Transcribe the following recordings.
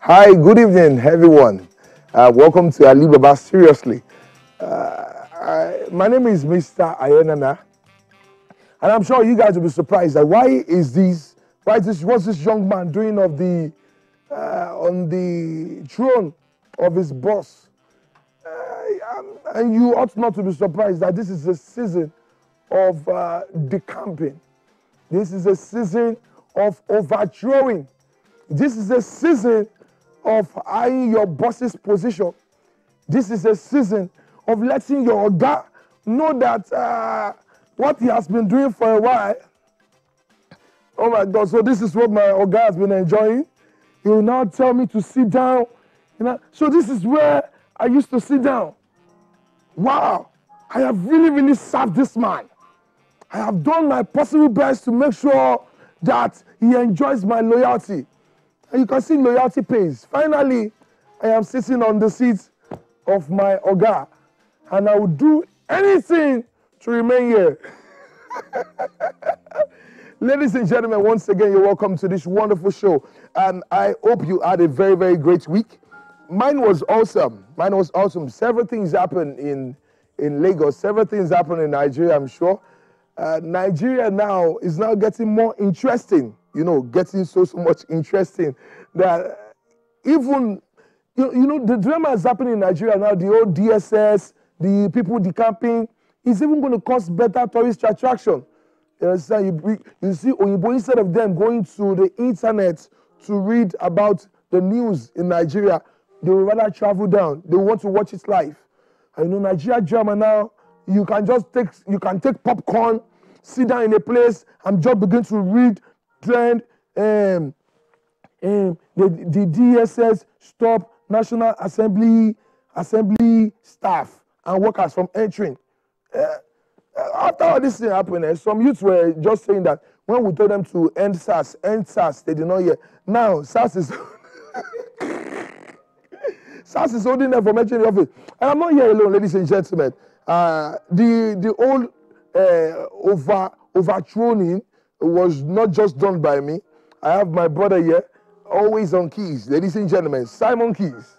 Hi, good evening, everyone. Welcome to Alibaba. Seriously, my name is Mr. Ayenana, and I'm sure you guys will be surprised that what's this young man doing on the throne of his boss? And you ought not to be surprised that this is a season of decamping. This is a season of overthrowing. This is a season of eyeing your boss's position. This is a season of letting your Oga know that what he has been doing for a while. Oh my God, so this is what my Oga has been enjoying. He will now tell me to sit down. So this is where I used to sit down. Wow, I have really served this man. I have done my possible best to make sure that he enjoys my loyalty. And you can see loyalty pays. Finally, I am sitting on the seat of my Oga, and I will do anything to remain here. Ladies and gentlemen, once again, you're welcome to this wonderful show. And I hope you had a very great week. Mine was awesome. Several things happened in Lagos. Several things happened in Nigeria, I'm sure. Nigeria now is now getting more interesting. Getting so much interesting that even, the drama is happening in Nigeria now. The old DSS, the people decamping, is even going to cause better tourist attraction. You understand? You see, Oyinbo, instead of them going to the internet to read about the news in Nigeria, they will rather travel down. They want to watch it live. And Nigeria drama now, you can take popcorn, sit down in a place, and just begin to read trend. The DSS stop National Assembly staff and workers from entering. After all this thing happened, some youths were just saying that when we told them to end SARS, they did not hear. Now SARS is SARS is holding them from entering the office. And I'm not here alone, ladies and gentlemen. The old overthrowing was not just done by me. I have my brother here, always on keys. Ladies and gentlemen, Simon Keys.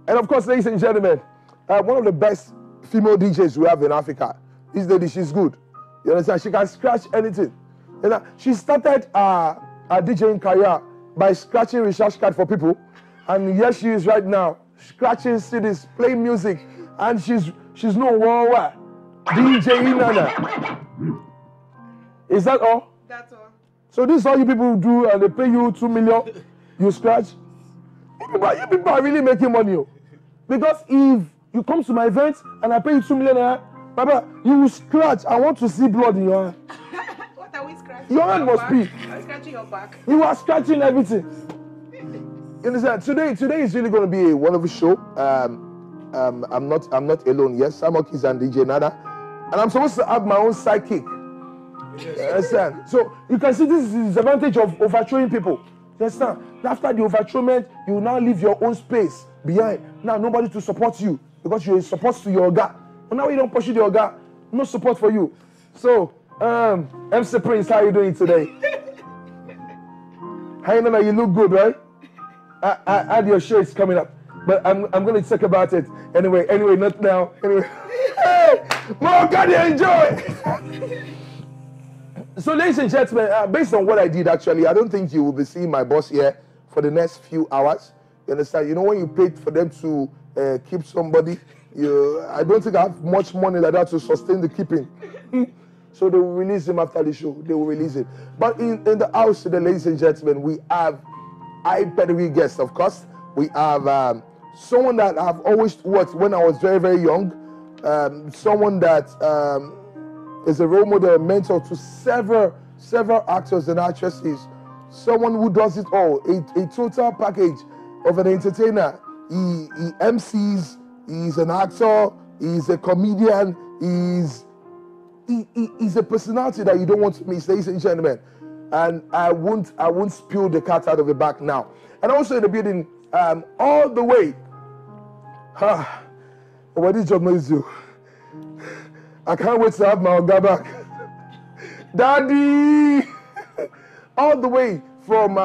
And of course, ladies and gentlemen, one of the best female DJs we have in Africa. This lady, she's good. You understand? She can scratch anything. She started her DJing career by scratching recharge card for people. And here she is right now, scratching CDs, playing music. And she's no worldwide. DJ Inana. Is that all? That's all. So this is all you people do, and they pay you 2 million, you scratch? You people are really making money. Because if you come to my event and I pay you 2 million, Baba, you will scratch. I want to see blood in your hand. What are we scratching? Your hand must be. I'm scratching your back. You are scratching everything. You understand? Today is really going to be a wonderful show. I'm not alone. Yes, Simon Keys and DJ Nana, and I'm supposed to have my own sidekick. Yes. You understand? So you can see this is the disadvantage of overthrowing people. You understand? After the overthrowment, you will now leave your own space behind. Now nobody to support you because you're supposed to your Oga. But now you don't pursue the Oga, no support for you. So, MC Prince, how are you doing today? Hey, Nana, you look good, right? I had your show is coming up. But I'm going to talk about it anyway, not now. Anyway, hey, more can you enjoy? So, ladies and gentlemen, based on what I did, actually, I don't think you will be seeing my boss here for the next few hours. You understand? When you paid for them to keep somebody, I don't think I have much money like that to sustain the keeping. So they will release him after the show. They will release it. But in the house today, ladies and gentlemen, we have high pedigree guests, of course. We have someone that I've always watched when I was very, very young. Someone that is a role model, a mentor to several actors and actresses. Someone who does it all, a total package of an entertainer. He MCs, he's an actor, he's a comedian, he's a personality that you don't want to miss, ladies and gentlemen. And I won't spill the cat out of the bag now. And also in the building, all the way. What this job knows you. I can't wait to have my Oga back. Daddy! All the way from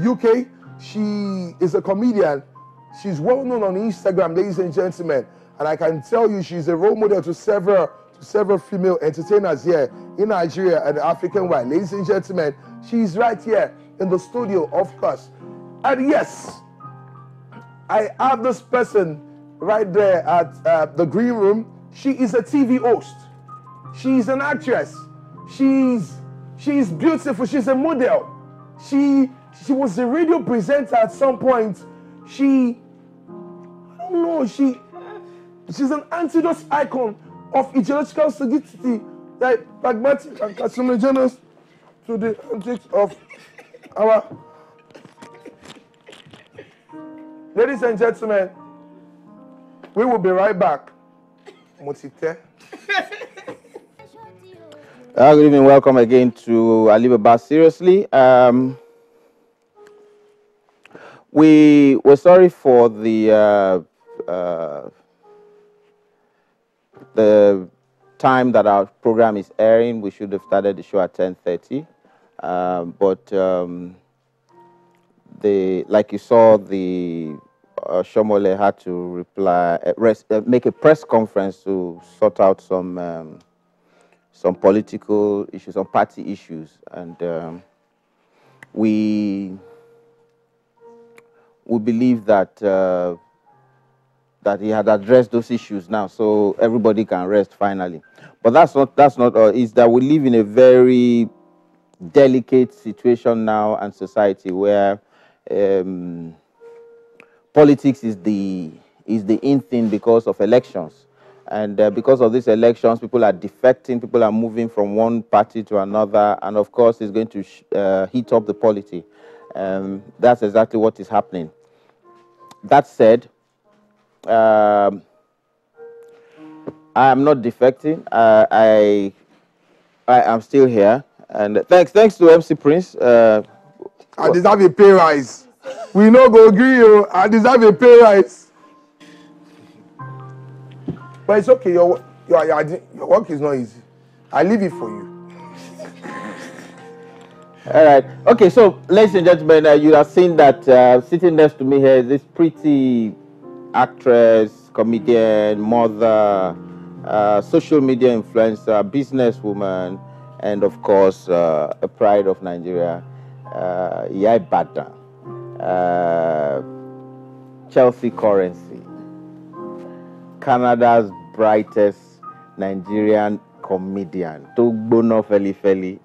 UK. She is a comedian. She's well known on Instagram, ladies and gentlemen. And I can tell you she's a role model to several female entertainers here in Nigeria and the African wide. Ladies and gentlemen, she's right here in the studio, of course. And yes, I have this person right there at the green room. She is a TV host. She's an actress. She's beautiful. She's a model. She was a radio presenter at some point. I don't know, she's an antidote icon of ideological solidity, like pragmatic and carcinogenous to the antics of our... Ladies and gentlemen, we will be right back. Good evening, welcome again to Alibaba. Seriously, we're sorry for the time that our program is airing. We should have started the show at 10:30, but like you saw, the Shomole had to make a press conference to sort out some political issues, some party issues, and we believe that that he had addressed those issues now, so everybody can rest finally. But that's not is that we live in a very delicate situation now and society where politics is the in thing because of elections. And because of these elections, people are defecting, people are moving from one party to another, and of course, it's going to heat up the polity. That's exactly what is happening. That said, I am not defecting. I am still here, and thanks to MC Prince. I deserve a pay rise. We no go agree. I deserve a pay rise. But it's okay. Your work is not easy. I leave it for you. All right. Okay. So, ladies and gentlemen, you have seen that sitting next to me here is this pretty actress, comedian, mother, social media influencer, businesswoman, and of course, a pride of Nigeria, Ibadan, Chelsea Currency, Canada's brightest Nigerian comedian, Togbono Feli Feli.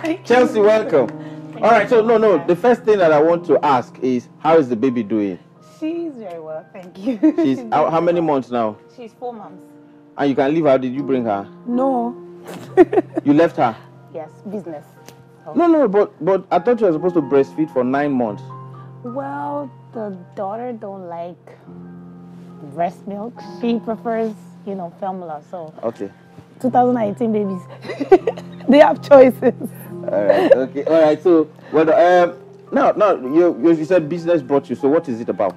Hey, Chelsea, welcome. All right, so no, the first thing that I want to ask is, how is the baby doing? She's very well, thank you. She's how many months now? She's 4 months. And you can leave her. Did you bring her? No. You left her? Yes, business. Oh. No, but I thought you were supposed to breastfeed for 9 months. Well, the daughter don't like breast milk. She prefers, formula. So Okay. 2019 babies, they have choices. All right. Okay. All right. So, well, no. You said business brought you. So, what is it about?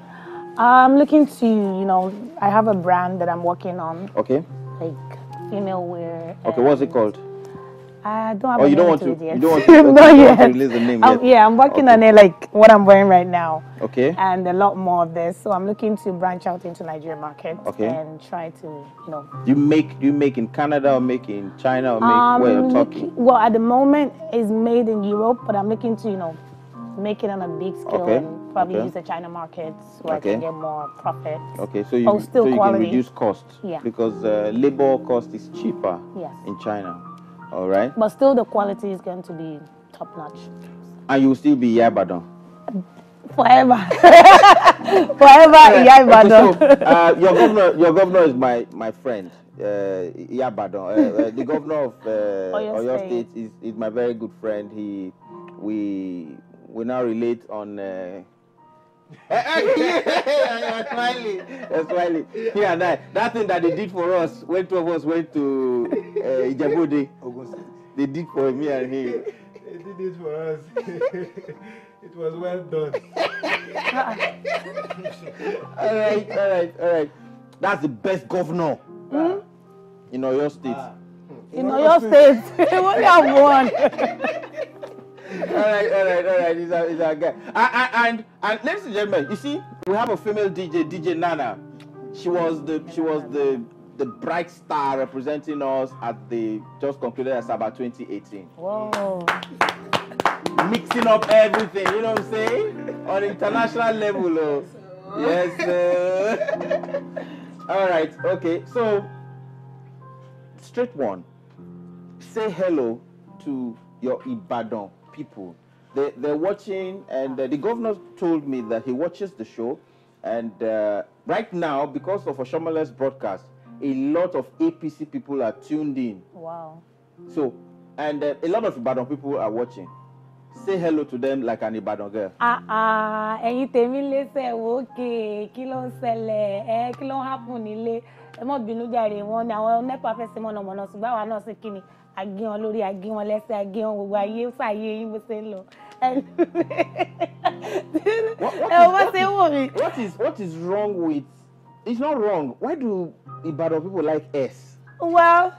I'm looking to, I have a brand that I'm working on. Okay. Like female wear. Okay. What's it called? I don't have. Oh, a you don't name want to to? it yet. You don't want to? Okay, Not you don't yet. want to release the name yet. Yeah, I'm working on it, like what I'm wearing right now. Okay. And a lot more of this. So I'm looking to branch out into Nigerian market. Okay. And try to, Do you make in Canada or make in China or make where you're talking? Well, at the moment, it's made in Europe, but I'm looking to, make it on a big scale Okay. and probably use the China market so I can get more profit. Okay, so you can reduce cost. Yeah. Because labor cost is cheaper in China. All right. But still the quality is going to be top notch. And you will still be Ibadan. Forever. Forever Ibadan. Okay, so, your governor is my friend. Ibadan. The governor of Oyo State is my very good friend. We now relate on Smiley. He and I. That thing that they did for us when two of us went to Ijebu, they did for me and him. They did it for us. It was well done. All right. That's the best governor in Oyo State. In Oyo State, we only have one. All right. He's our guy. And ladies and gentlemen, you see, we have a female DJ Nana. She was the bright star representing us at the just concluded Asaba 2018. Whoa. Mixing up everything, you know what I'm saying? On international level. Yes. All right. Okay. So, straight one. Say hello to your Ibadan people. They're watching, and the governor told me that he watches the show. And right now, because of Oshomale's broadcast, a lot of APC people are tuned in. Wow. So, and a lot of Ibadan people are watching. Say hello to them like an Ibadan girl. Ẹ̀yin tèmi lè ṣe okay, kí ló ń ṣẹlẹ̀, kí ló ń happen nílé. Ẹ má bínú jàre, wọ́n ní àwọn NEPA fẹ́ ṣe mọ̀nàmọ́ná ṣùgbọ́n àwa náà ṣe kíni. Agé wọn lórí, agé wọn lẹ́sẹ̀, agé wọn gbogbo ayé ṣàyè yín bó ṣe ń lọ. What is wrong with? It's not wrong. Why do Ibadan people like S? Well,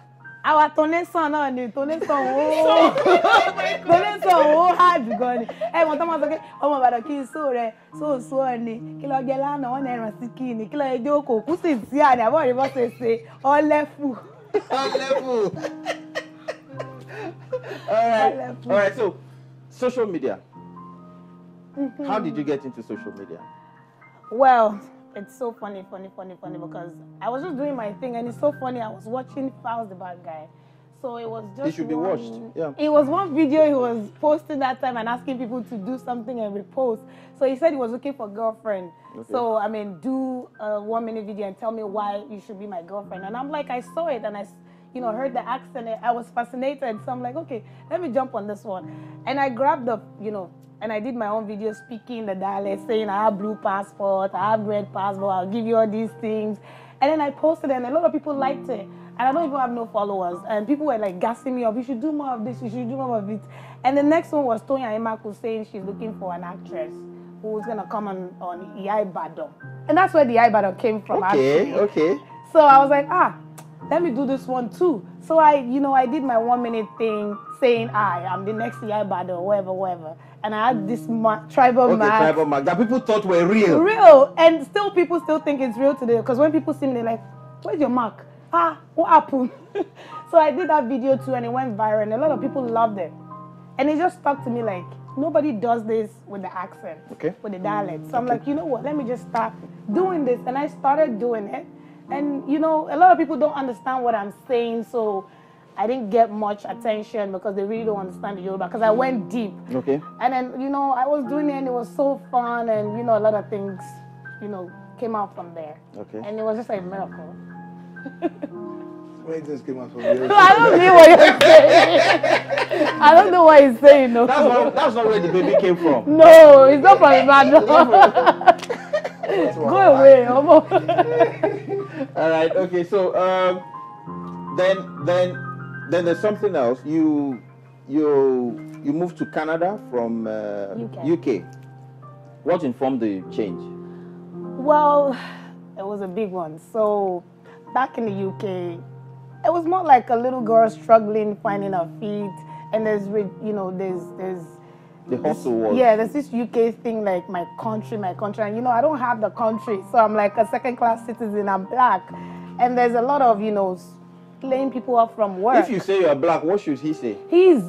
our tonation náà ni tonation hard gan ni. Wọ́n tó máa sọ pé ọmọ Ìbàdàn kí n sọ rẹ̀ sóòsó ni kí lọ jẹ lánàá wọ́n náà ràn sí kí ni kí lọ ẹjọ́ kò kú sí tí àná àbọ̀ rí bọ́ ṣe ọlẹ́fù. All right. So, social media. How did you get into social media? Well, it's so funny because I was just doing my thing and it's so funny. I was watching Files the Bad Guy. So it was just It should be watched. Yeah. It was one video he was posting that time and asking people to do something and repost. So he said he was looking for a girlfriend. Okay. So I mean, do a 1-minute video and tell me why you should be my girlfriend. And I'm like, I saw it and I heard the accent. I was fascinated. So I'm like, okay, let me jump on this one. And I grabbed the, and I did my own video speaking the dialect, saying I have blue passport, I have red passport, I'll give you all these things. And then I posted it and a lot of people liked it. And I don't even have no followers. And people were like gassing me up, you should do more of this, you should do more of it. And the next one was Tonya Emaku saying she's looking for an actress who's going to come on Ibadan. And that's where the Ibadan came from. Okay. So I was like, let me do this one too. So I did my 1-minute thing saying, I'm the next Ibadan, whatever. And I had this tribal mark. Tribal mark that people thought were real. Real. And people still think it's real today. Because when people see me, they're like, where's your mark? What happened? So I did that video too and it went viral and a lot of people loved it. And it just stuck to me like, nobody does this with the accent, with the dialect. So I'm like, you know what, let me just start doing this. And I started doing it. And, a lot of people don't understand what I'm saying. So I didn't get much attention because they really don't understand the Yoruba because I went deep. Okay. And then, I was doing it and it was so fun and, a lot of things, came out from there. Okay. And it was just like a miracle. Many things came out from there. No, I don't know what you're saying. I don't know what he's saying. No. That's not where the baby came from. No, it's not from Ibadan. Go away, Omo. All right. Okay. So then there's something else. You moved to Canada from UK. What informed the change? Well, it was a big one. So back in the UK, it was more like a little girl struggling, finding her feet, and there's the hustle was. Yeah, there's this UK thing like my country, and I don't have the country, so I'm like a second-class citizen. I'm black, and there's a lot of laying people off from work. If you say you're black, what should he say? He's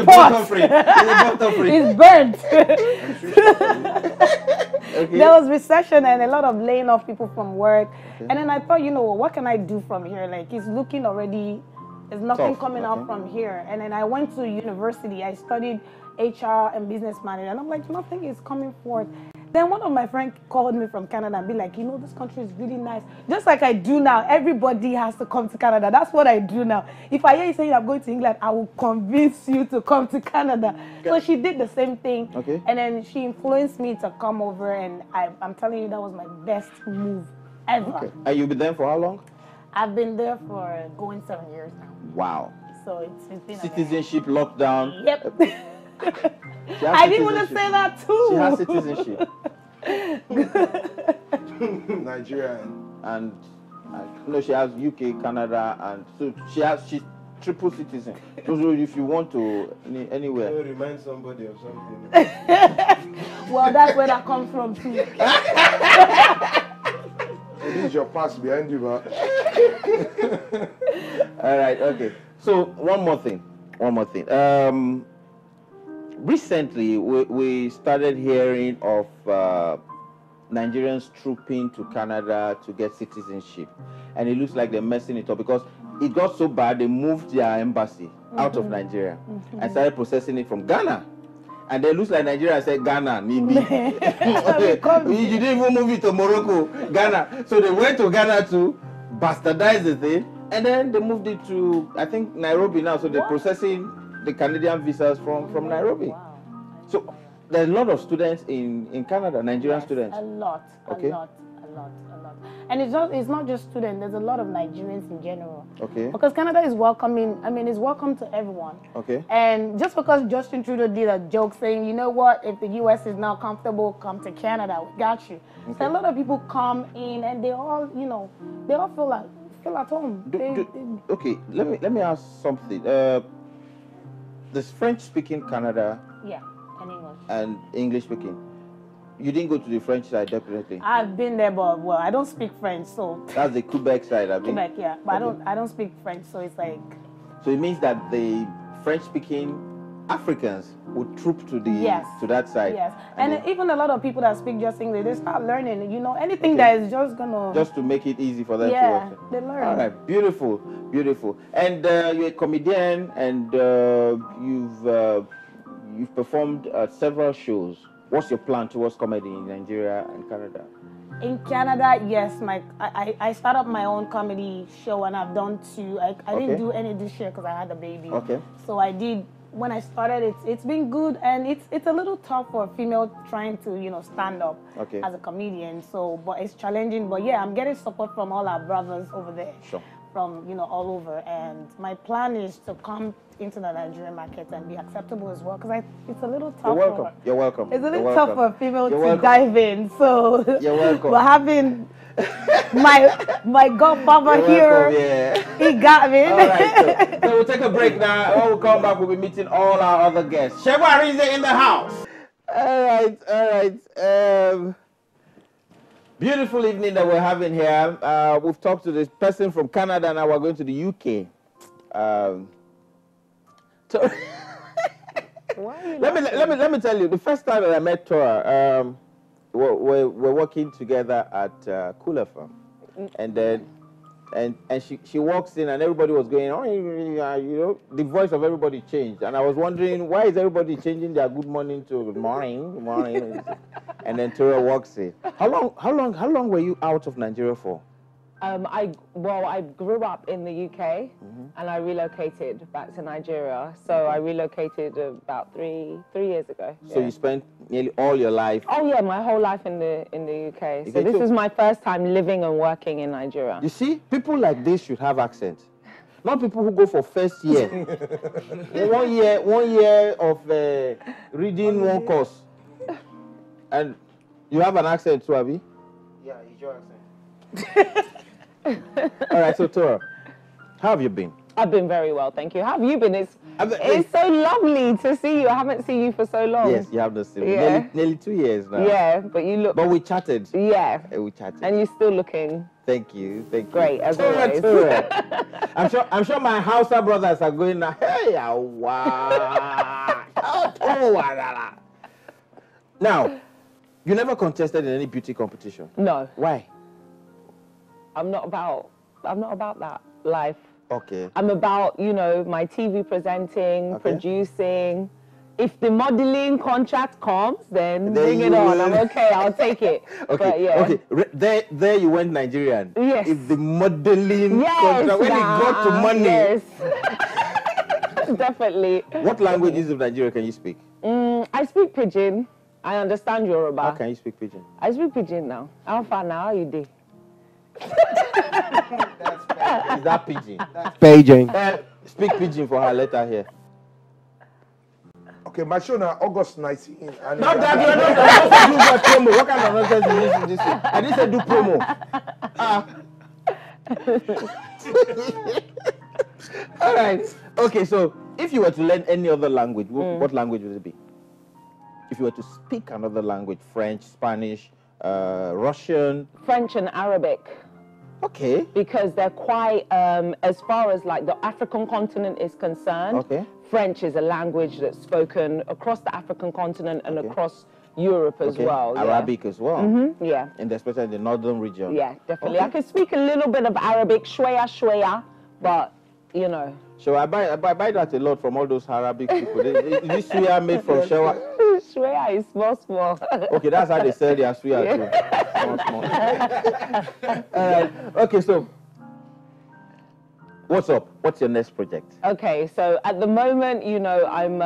bottom free. He's bottom free. He's burnt. Okay. There was recession and a lot of laying off people from work. Okay. And then I thought, you know, what can I do from here? Like, it's looking already, there's nothing tough. coming out from here. And then I went to university. I studied HR and business management. And I'm like, nothing is coming forth. Then one of my friends called me from Canada and be like, you know, this country is really nice. Just like I do now, everybody has to come to Canada. That's what I do now. If I hear you saying I'm going to England, I will convince you to come to Canada. Okay. So she did the same thing. Okay. And then she influenced me to come over. And I'm telling you, that was my best move ever. Okay. And you've been there for how long? I've been there for going 7 years now. Wow. So it's been citizenship lockdown. Yep. I didn't want to say that too. She has citizenship. Nigerian. And no, she has UK, Canada, and so she's triple citizen. So if you want to anywhere. You remind somebody of something. Well, that's where that comes from too. This is your past behind you, man. All right, okay. So one more thing. Recently, we started hearing of Nigerians trooping to Canada to get citizenship. And it looks like they're messing it up because it got so bad, they moved their embassy out of Nigeria and started processing it from Ghana. And then it looks like Nigeria said, Ghana, need me. You didn't even move it to Morocco, Ghana. So they went to Ghana to bastardize the thing. And then they moved it to, I think, Nairobi now. So they're processing the Canadian visas from Nairobi. Wow. So there's a lot of students in Canada, Nigerian students. A lot. And it's not just students, there's a lot of Nigerians in general. Okay. Because Canada is welcoming, it's welcome to everyone. Okay. And just because Justin Trudeau did a joke saying, you know what, if the US is now comfortable, come to Canada, we got you. Okay. So a lot of people come in and they all, they all feel at home. Okay, let me ask something. There's French-speaking Canada. Yeah, and English. And English-speaking. You didn't go to the French side, definitely. I've been there, but well, I don't speak French, so. That's the Quebec side, I mean. Quebec, yeah, but okay. I don't speak French, so it's like. So it means that the French-speaking Africans would troop to to that side. Yes, and even a lot of people that speak just English, they start learning. Anything that is just to make it easy for them to. Yeah, they learn. All right, beautiful. And you're a comedian, and you've performed several shows. What's your plan towards comedy in Nigeria and Canada? In Canada, yes, I started up my own comedy show, and I've done two. I didn't do any this year because I had a baby. Okay. So I did. When I started, it's been good, and it's a little tough for a female trying to stand up as a comedian. So, but it's challenging. But yeah, I'm getting support from all our brothers over there. Sure. From all over, and my plan is to come into the Nigerian market and be acceptable as well, because it's a little tough. You're welcome. It's a little tough for a female to dive in. So you're welcome. But having my godfather here, he got me. All right, so we'll take a break now. When we come back, we'll be meeting all our other guests. Sheba Arize in the house. All right. Beautiful evening that we're having here. We've talked to this person from Canada, now we're going to the UK. Let me tell you, the first time that I met Tora, we're working together at Cooler Farm, and then she walks in and everybody was going, oh, the voice of everybody changed, and I was wondering why is everybody changing their good morning to good morning. And then Tora walks in. How long were you out of Nigeria for? I grew up in the UK, and I relocated back to Nigeria. So I relocated about three years ago. So you spent nearly all your life? Oh yeah, my whole life in the UK. So this is my first time living and working in Nigeria. You see, people like this should have accents. Not people who go for first year. 1 year of reading one course. And you have an accent too, Abby? Yeah, it's your accent. All right, so Tora, how have you been? I've been very well, thank you. How have you been? It's so lovely to see you. I haven't seen you for so long. Yes, you have not seen me. Nearly 2 years now. Yeah, but you look... But we chatted. Yeah. We chatted. And you're still looking Thank you. Great, as always. I'm sure my Hausa brothers are going now. Hey, wow. Now, you never contested in any beauty competition. No, Why? I'm not about that life. Okay. I'm about, my TV presenting, producing. If the modeling contract comes, then bring it on. I'm okay. I'll take it. Okay. But, yeah. Okay. There you went Nigerian. Yes. If the modeling contract, when it got to money. Yes. Definitely. What languages of Nigeria can you speak? I speak Pidgin. I understand Yoruba. How can you speak Pidgin? I speak Pidgin now. How far now? How you do? Is that Pidgin? Beijing. Speak Pidgin for her. Let her hear. Okay, my show now, August 19. And Not that you're not supposed to do that promo. What kind of nonsense is this? I didn't say do promo. All right. Okay, so if you were to learn any other language, what language would it be? If you were to speak another language, French, Spanish, Russian. French and Arabic. Okay. Because they're quite, as far as like the African continent is concerned, French is a language that's spoken across the African continent and across Europe as well. Arabic as well. Yeah. And especially in the northern region. Yeah, definitely. I can speak a little bit of Arabic, shweya, but So I buy that a lot from all those Arabic people. Is this suya made from shewa? Shweya is small. Okay, that's how they sell their suya too. Small. Okay, so what's up? What's your next project? Okay, so at the moment, I'm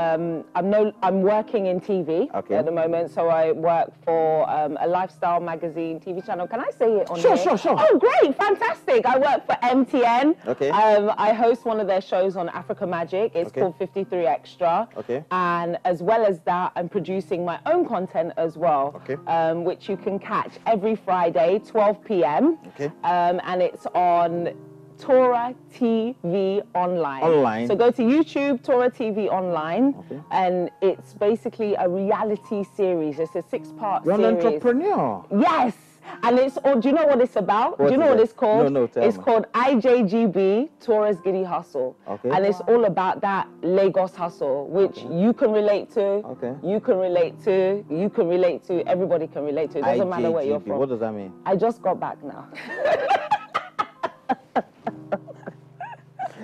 working in TV at the moment. So I work for a lifestyle magazine TV channel. Can I say it on here? Sure. Oh, great, fantastic! I work for MTN. Okay. I host one of their shows on Africa Magic. It's called 53 Extra. Okay. And as well as that, I'm producing my own content as well. Okay. Which you can catch every Friday, 12 p.m. Okay. And it's on Tora TV Online. So go to YouTube, Tora TV Online, and it's basically a reality series. It's a 6-part series. You're an entrepreneur. Yes. And it's, do you know what it's about? Do you know what it's called? No, tell me. It's called IJGB, Torres Giddy Hustle. Okay. And it's all about that Lagos hustle, which you can relate to, you can relate to, you can relate to, everybody can relate to. It doesn't matter where you're from. What does that mean? I just got back now.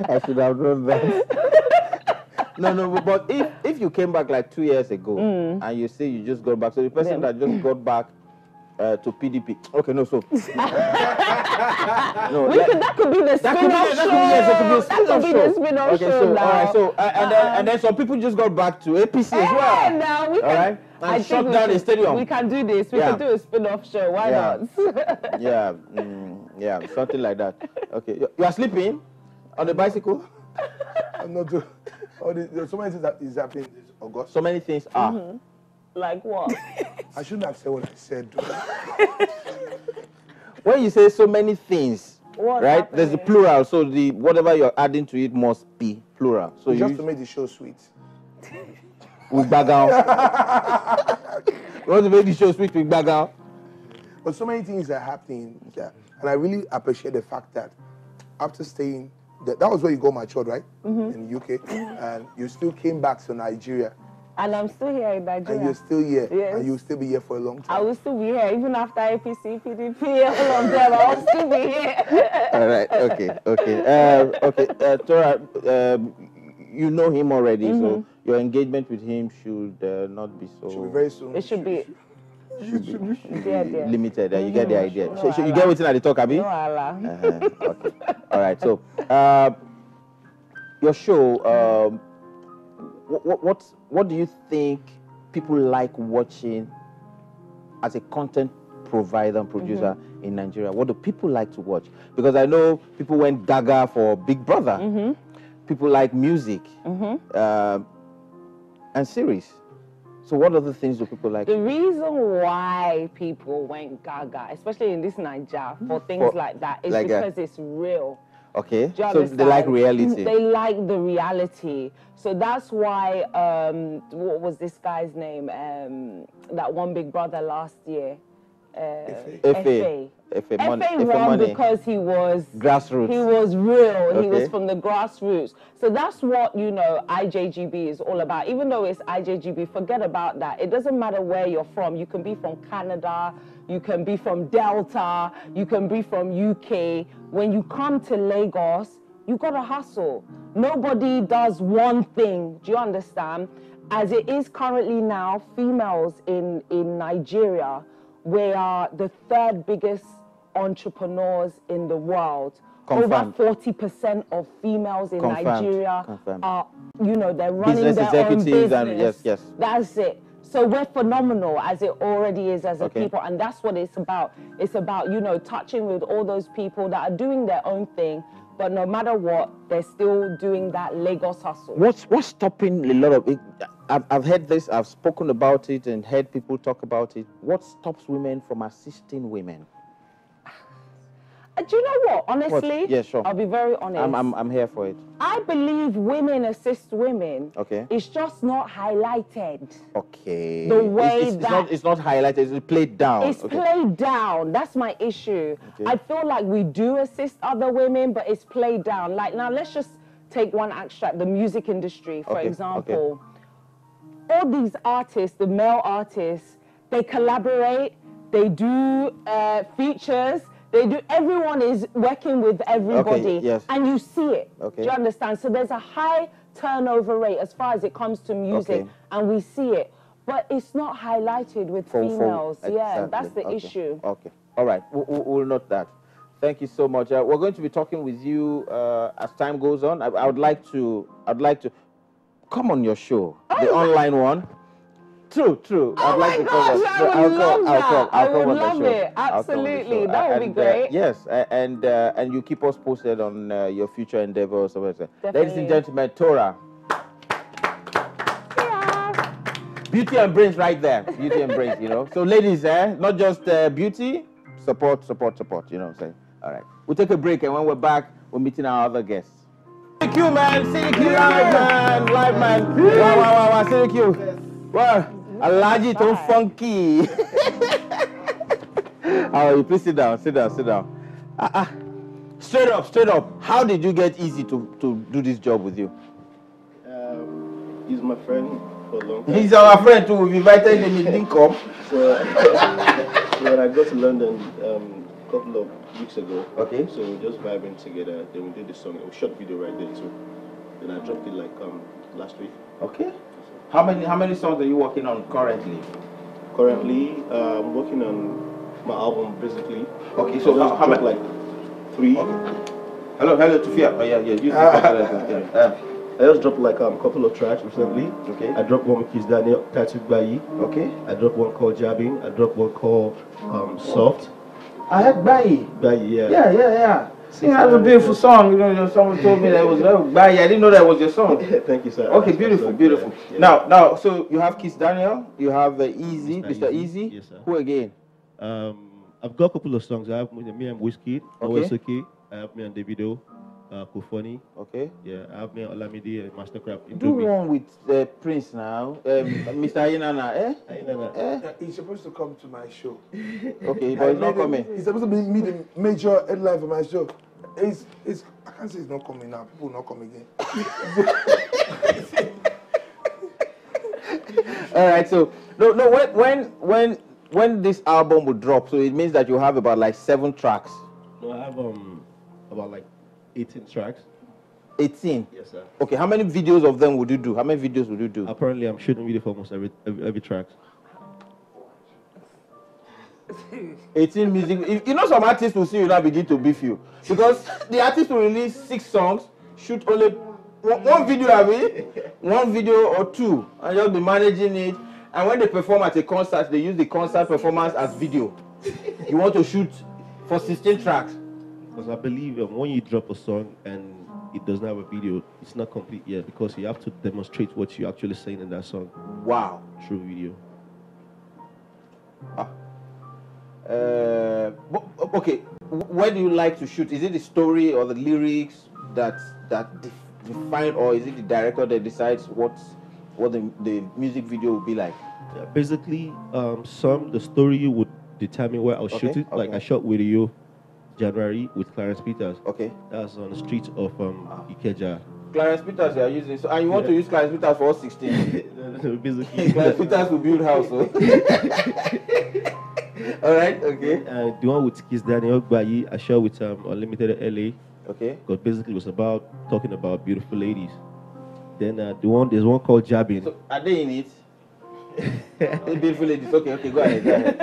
I should have known that. No, but if you came back like 2 years ago and you say you just got back, so the person that just got back to PDP. Okay, no, so. No, that could be the spin-off show. That could be the spin-off show. So, all right, so, and then some people just got back to APC as well. Now we can, all right? And shut down the stadium. We can do this. We can do a spin-off show. Why not? Yeah, something like that. Okay, you are sleeping on the bicycle? I'm not doing. There's so many things that is happening this August. So many things are. Like what? I shouldn't have said what I said. When you say so many things, right? Happening? There's a plural, so the whatever you're adding to it must be plural. So just to make the show sweet. With background. You want to make the show sweet with background? But so many things are happening, and I really appreciate the fact that after staying, that was where you got matured, right? In the UK, and you still came back to Nigeria. And I'm still here in Nigeria. And you're still here. Yes. And you'll still be here for a long time. I will still be here, even after APC, PDP, all of them, I'll still be here. All right, okay. Tora, you know him already, so your engagement with him should not be so... Should be very soon. It should be... limited. You get the idea. So you get what's in the talk, Abi? No, okay. All right. So, your show. What do you think people like watching as a content provider and producer in Nigeria? What do people like to watch? Because I know people went gaga for Big Brother. People like music and series. So what other things do people like? The reason why people went gaga, especially in this Nigeria, for things like that, is like because it's real. Okay, so they like reality. They like the reality. So that's why, what was this guy's name? That one Big Brother last year. FA won because he was grassroots. He was real. He was from the grassroots. So that's what, you know, IJGB is all about. Even though it's IJGB, forget about that. It doesn't matter where you're from. You can be from Canada, you can be from Delta, you can be from UK. When you come to Lagos, you gotta hustle. Nobody does one thing. Do you understand? As it is currently now, females in Nigeria, we are the 3rd biggest entrepreneurs in the world. Confirmed. Over 40% of females in Nigeria are, you know, they're running business their own business. And yes. That's it. So we're phenomenal as it already is as a people, and that's what it's about. It's about, you know, touching with all those people that are doing their own thing, but no matter what, they're still doing that Lagos hustle. What's stopping a lot of it? I've heard this, I've spoken about it and heard people talk about it. What stops women from assisting women? Do you know what? Honestly, yeah, sure. I'll be very honest. I'm here for it. I believe women assist women. Okay. It's just not highlighted. Okay. The way it's not highlighted. It's played down. It's played down. That's my issue. Okay. I feel like we do assist other women, but it's played down. Like now, let's just take one extract: the music industry, for example. All these artists, the male artists, they collaborate. They do features. They do. Everyone is working with everybody, and you see it. Do you understand? So there's a high turnover rate as far as it comes to music, and we see it, but it's not highlighted with females. Yeah, that's the issue. Okay, all right, we'll note that. Thank you so much. We're going to be talking with you as time goes on. I'd like to come on your show, the online one. True. Oh my gosh, I would love that. I would love it. Absolutely, that would be great. Yes, and you keep us posted on your future endeavors. Ladies and gentlemen, Tora. Yeah. Beauty and brains right there. Beauty and brains, you know. So ladies, not just beauty, support, you know what I'm saying? All right. We'll take a break, and when we're back, we're meeting our other guests. CDQ, man. CDQ live, man. Wow. CDQ. Well, Alaji to funky. Oh, please sit down. Straight up. How did you get Easy to do this job with you? He's my friend for a long time. He's our friend too. We've invited him. He didn't come. So when I got to London a couple of weeks ago, so we were just vibing together. Then we did the song. We shot video right there too. Then I dropped it like last week. Okay. How many songs are you working on currently? Currently, I'm working on my album basically. Okay, so how many? Like 3. Okay. Hello, Tufia. Oh yeah. I just dropped like a couple of tracks recently. Okay. I dropped one with Kiss Daniel, Tattoo Bayi. Okay. I dropped one called Jabbing. I dropped one called Soft. I had Bayi. Bayi, yeah. Yeah. See, that's a beautiful song. You know, someone told me that it was Bayi. I didn't know that was your song. Thank you, sir. Okay, beautiful. Yeah. Now, so you have Kiss Daniel. You have Easy, Mr. Easy. Yes, sir. Who again? I've got a couple of songs. I have me and Whiskey. Okay. I have me and Davido. Kufoni. Okay. Yeah, I have me Olamide and Mastercraft. Do one with Prince now. Mr. Ainana, He's supposed to come to my show. Okay, but he's not coming. He's supposed to be meeting major headline for my show. I can't say he's not coming now. People will not come again. All right, so when this album would drop, so it means that you have about like 7 tracks. No, I have about like 18 tracks. 18? Yes, sir. Okay, how many videos of them would you do? How many videos would you do? Apparently, I'm shooting video for almost every track. 18 music. You know, some artists will see you now begin to beef you. Because the artist will release 6 songs, shoot only one video, one video or 2, and just be managing it. And when they perform at a concert, they use the concert performance as video. You want to shoot for 16 tracks. Because I believe when you drop a song and it does not have a video, it's not complete yet, because you have to demonstrate what you're actually saying in that song. Wow. Through video. Okay, where do you like to shoot? Is it the story or the lyrics that define, or is it the director that decides what the music video will be like? Yeah, basically, the story would determine where I'll shoot it. Like I shot video January with Clarence Peters. Okay. That's on the streets of Ikeja. Clarence Peters you are using. So, and you want to use Clarence Peters for all 16? Basically. Clarence Peters will build house. So. All right, okay. The one with Kiss Daniel Ogbayi, I shot with Unlimited LA. Okay. Because basically it was about talking about beautiful ladies. Then there's one called Jabbing. So are they in it? Beautiful ladies. Okay, go ahead.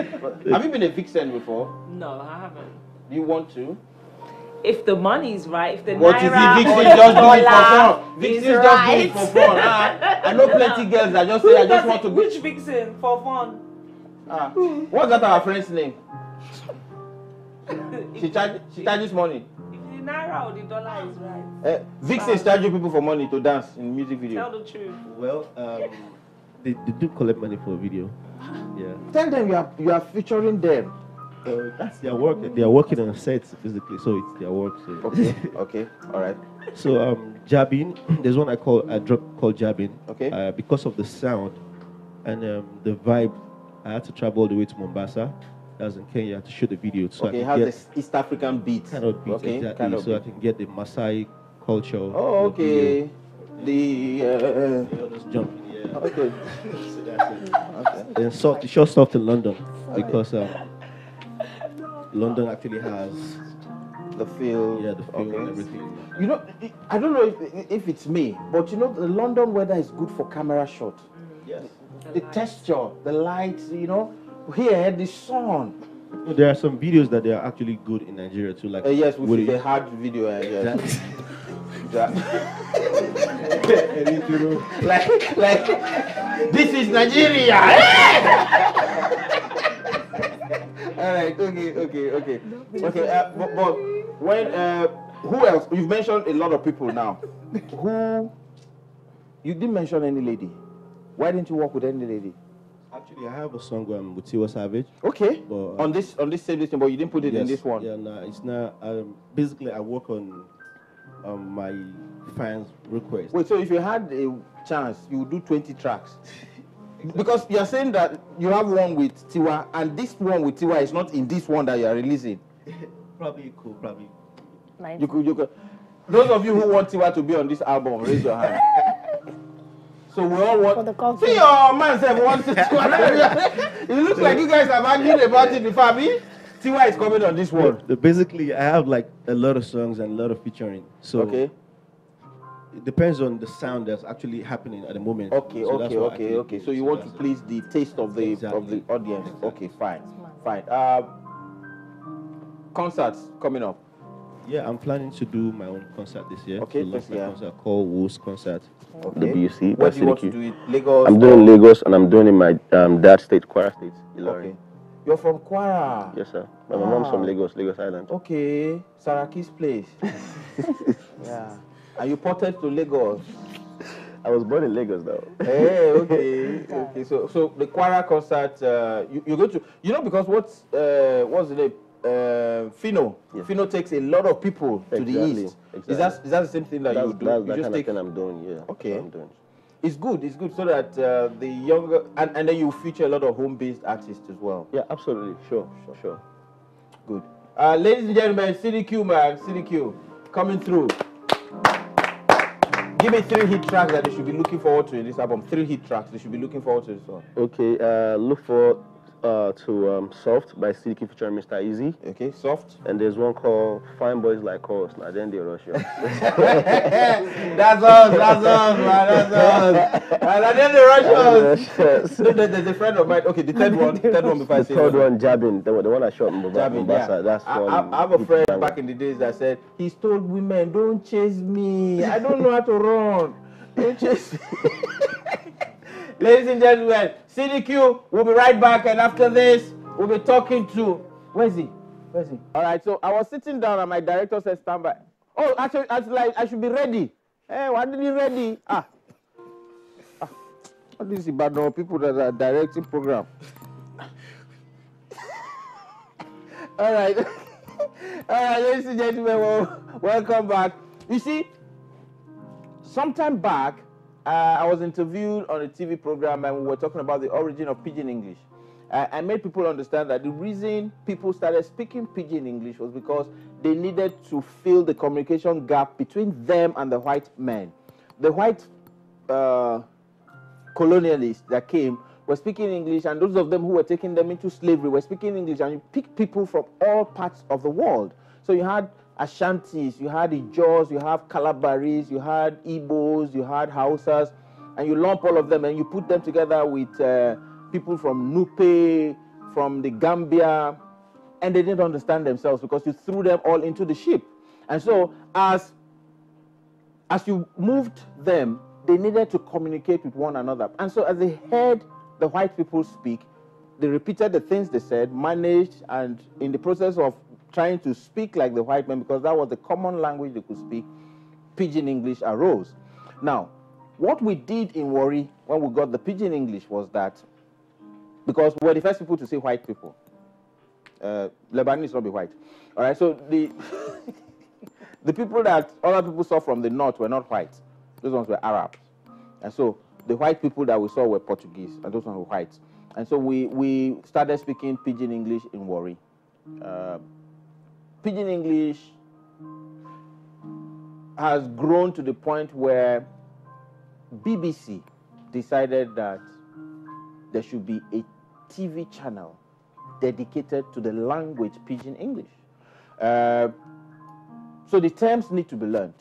Have you been a vixen before? No, I haven't. Do you want to? If the money's right, if the what naira is it? or Vixen just do it for dollar fun. Vixen is just do right. it for fun. I know plenty girls that just say I just want to. Which vixen for fun? What's that our friend's name? she charges money. If the naira or the dollar is right. Vixen charging people for money to dance in music video. Tell the truth. Well, they do collect money for a video. Yeah. Tell them you are featuring them. That's their work. They are working on a set basically, so it's their work. So. Okay, all right. So Jabbing, there's one I dropped called Jabbing. Okay. Because of the sound and the vibe, I had to travel all the way to Mombasa. That's in Kenya to shoot the video. So it has this East African beat. Kind of beat, exactly. Kind of so beat. I can get the Maasai culture. Oh, okay. Just jumping. Yeah. Okay. So that's it. Okay. And short stuff in London because. London actually has the feel. Yeah, the feel and everything. You know, I don't know if it's me, but you know, the London weather is good for camera shot. Yes. The texture, the lights, you know, here, the sun. There are some videos that they are actually good in Nigeria too. Like yes, which is a hard video. Yes. like, this is Nigeria. All right. Okay. But when who else? You've mentioned a lot of people now. Who? You didn't mention any lady. Why didn't you work with any lady? Actually, I have a song with Tiwa Savage. Okay. But, on this same listing, but you didn't put it in this one. Yeah, no, it's not. Basically, I work on my fans' request. Wait, so if you had a chance, you would do 20 tracks? Because you're saying that you have one with Tiwa, and this one with Tiwa is not in this one that you are releasing. Probably cool, probably. Nice. You could. Those of you who want Tiwa to be on this album, raise your hand. So we all want. See your man said wants Tiwa. It looks like you guys have argued about it before me. Tiwa is coming on this one. Basically, I have like a lot of songs and a lot of featuring. So okay. It depends on the sound that's actually happening at the moment. Okay. So you want to please the taste of the audience. Okay, fine. Concerts coming up. Yeah, I'm planning to do my own concert this year. Okay, so my concert called Woos Concert. Okay. WC. Where do you want to do it? Lagos? I'm doing Lagos and I'm doing in my dad's state, Kwara State. Okay. You're from Kwara? Yes, sir. My mom's from Lagos Island. Okay. Saraki's place. Yeah. And you ported to Lagos? I was born in Lagos, though. Hey, okay. So the Kwara concert, you're going to, because what's the name? Fino. Yes. Fino takes a lot of people to the east. Exactly. Is that the same thing that you do? That's the kind of thing I'm doing, yeah. Okay. I'm doing. It's good so that the younger, and then you feature a lot of home-based artists as well. Yeah, absolutely. Sure. Good. Ladies and gentlemen, CDQ, man. CDQ, coming through. Give me 3 hit tracks that they should be looking forward to in this album. 3 hit tracks they should be looking forward to this one. Okay, look forward to Soft by CDQ featuring Mr. Easy. Okay, Soft. And there's one called Fine Boys Like Us. Now then they rush you. That's us, man. And then they rush us. No, there's a friend of mine. Okay, the third one before I say the third one, Jabbing. The one I shot in Mombasa. Yeah. That's I have a friend back in the days that said, he's told women, don't chase me. I don't know how to run. Don't chase me. Ladies and gentlemen, CDQ, we'll be right back, and after this, we'll be talking to... Where's he? All right, so I was sitting down, and my director said, stand by. Oh, actually, I should be ready. Hey, why did you ready? What is it about no people that are directing program? All right, ladies and gentlemen, welcome back. You see, sometime back, I was interviewed on a TV program and we were talking about the origin of Pidgin English. I made people understand that the reason people started speaking Pidgin English was because they needed to fill the communication gap between them and the white men. The white colonialists that came were speaking English, and those of them who were taking them into slavery were speaking English, and you pick people from all parts of the world. So you had Ashantis, you had Ijaws, you have Calabaris, you had Igbos, you had Hausas, and you lump all of them and you put them together with people from Nupe, from the Gambia, and they didn't understand themselves because you threw them all into the ship. And so as you moved them, they needed to communicate with one another. And so as they heard the white people speak, they repeated the things they said, managed, and in the process of trying to speak like the white men, because that was the common language they could speak, Pidgin English arose. Now, what we did in Warri when we got the Pidgin English was that, because we were the first people to say white people. Lebanese not be white. All right, so the the people that other people saw from the north were not white. Those ones were Arabs. And so the white people that we saw were Portuguese, and those ones were whites. And so we started speaking Pidgin English in Warri. Pidgin English has grown to the point where BBC decided that there should be a TV channel dedicated to the language Pidgin English. So the terms need to be learned.